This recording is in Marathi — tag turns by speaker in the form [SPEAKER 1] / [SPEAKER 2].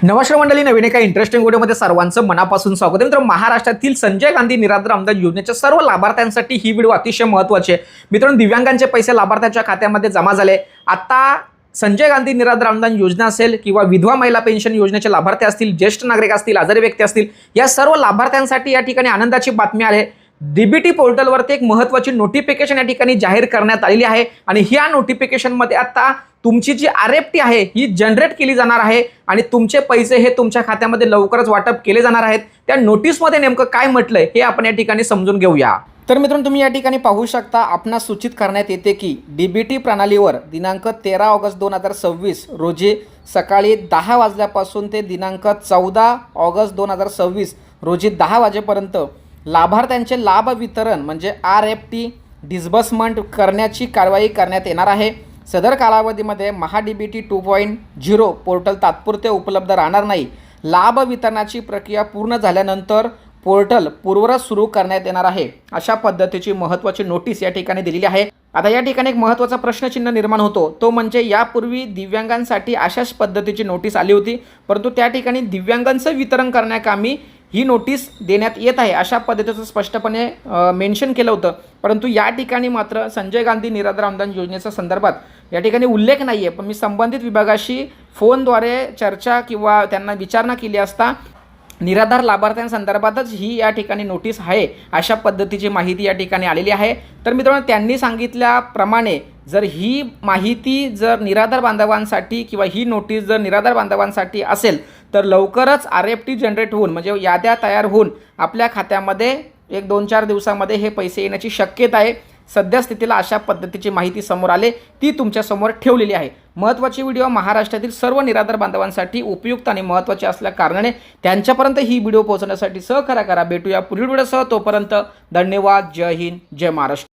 [SPEAKER 1] नमस्कार मंडळी, नवीन एका इंटरेस्टिंग व्हिडिओमध्ये सर्वांचं मनापासून स्वागत आहे। मित्रांनो, महाराष्ट्रातील संजय गांधी निराधार अनुदान योजनेच्या सर्व लाभार्थ्यांसाठी ही व्हिडिओ अतिशय महत्त्वाची आहे। मित्रांनो, दिव्यांगांचे पैसे लाभार्थ्यांच्या खात्यामध्ये जमा झाले। आता संजय गांधी निराधार अनुदान योजना असेल किंवा विधवा महिला पेन्शन योजनेचे लाभार्थी असतील, ज्येष्ठ नागरिक असतील, आजारी व्यक्ती असतील, या सर्व लाभार्थ्यांसाठी या ठिकाणी आनंदाची बातमी आहे। डीबीटी पोर्टलवरती एक महत्त्वाची नोटिफिकेशन या ठिकाणी जाहीर करण्यात आलेली आहे आणि ह्या नोटिफिकेशनमध्ये आता तुमची जी आरएफटी आहे ही जनरेट केली जाणार आहे आणि तुमचे पैसे हे तुमच्या खात्यामध्ये लवकरच वाटप केले जाणार आहेत। त्या नोटीसमध्ये नेमकं काय म्हटलंय हे आपण या ठिकाणी समजून घेऊया। तर मित्रांनो, तुम्ही या ठिकाणी पाहू शकता, आपणास सूचित करण्यात येते की डीबीटी प्रणालीवर दिनांक 13 ऑगस्ट 2026 रोजी सकाळी 10 वाजल्यापासून ते दिनांक 14 ऑगस्ट 2026 रोजी 10 वाजेपर्यंत लाभार्थ्यांचे लाभ वितरण म्हणजे आरएफटी डिस्बर्समेंट करण्याची कारवाई करण्यात येणार आहे। सदर कालावधीमध्ये महाडीबीटी 2.0 पोर्टल तात्पुरते उपलब्ध राहणार नाही। लाभ वितरणाची प्रक्रिया पूर्ण झाल्यानंतर पोर्टल पूर्ववत सुरू करण्यात येणार आहे, अशा पद्धतीची महत्त्वाची नोटीस या ठिकाणी दिलेली आहे। आता या ठिकाणी एक महत्त्वाचा प्रश्नचिन्ह निर्माण होतो, तो म्हणजे यापूर्वी दिव्यांगांसाठी अशाच पद्धतीची नोटीस आली होती, परंतु त्या ठिकाणी दिव्यांगांचं वितरण करण्याकामी ही नोटीस देण्यात येत आहे अशा पद्धतीचं स्पष्टपणे मेन्शन केलं होतं। परंतु या ठिकाणी मात्र संजय गांधी निराधार अनुदान योजनेच्या संदर्भात या ठिकाणी उल्लेख नाही आहे, पण मी संबंधित विभागाशी फोनद्वारे चर्चा किंवा त्यांना विचारणा केली असता निराधार लाभार्थ्यांसंदर्भातच ही या ठिकाणी नोटीस आहे अशा पद्धतीची माहिती या ठिकाणी आलेली आहे। तर मित्रांनो, त्यांनी सांगितल्याप्रमाणे जर ही माहिती जर निराधार बांधवांसाठी किंवा ही नोटीस जर निराधार बांधवांसाठी असेल तर लवकरच आरएफटी जनरेट होऊन म्हणजे याद्या तयार होऊन आपल्या खात्यामध्ये 1-2-4 दिवसामध्ये हे पैसे येण्याची शक्यता आहे। सद्यस्थितीला अशा पद्धतीची माहिती समोर आले ती तुमच्यासमोर ठेवलेली आहे। महत्त्वाची व्हिडिओ महाराष्ट्रातील सर्व निराधार बांधवांसाठी उपयुक्त आणि महत्त्वाचे असल्या कारणाने त्यांच्यापर्यंत ही व्हिडिओ पोहोचण्यासाठी सहकार्य करा। भेटूया पुढील व्हिडिओसह, तोपर्यंत धन्यवाद। जय हिंद, जय महाराष्ट्र।